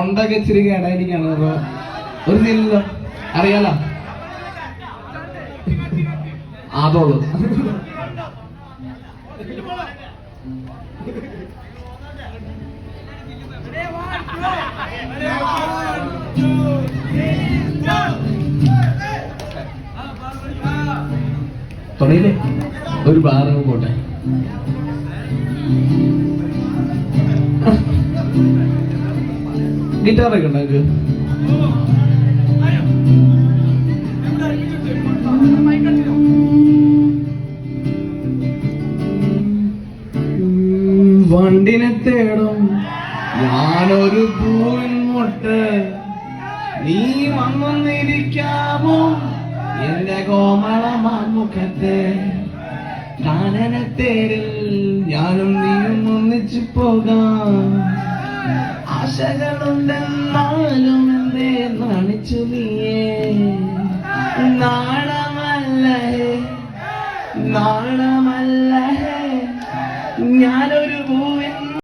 കൊണ്ടൊക്കെ ഇച്ചിരി കേടായിരിക്കാണ്. ഒരു നീല്ലോ അറിയാലോ അതുള്ളൂ. തുടങ്ങിയില്ലേ ഒരു ബാറും പോട്ടെ. ഗിറ്റാറൊക്കെ ഉണ്ടോ? വണ്ടിനെ തേടും ഞാനൊരു പൂവിൻ മുട്ട്, നീ വന്നിരിക്കാമോ എന്റെ കോമളമാമുഖത്തെ? കാനനത്തേരിൽ ഞാനും നീയും ഒന്നിച്ചു പോകാം. ആശകളുണ്ടെന്നാലും എന്തേ നണിച്ചു നീയേ? നാണമല്ലേ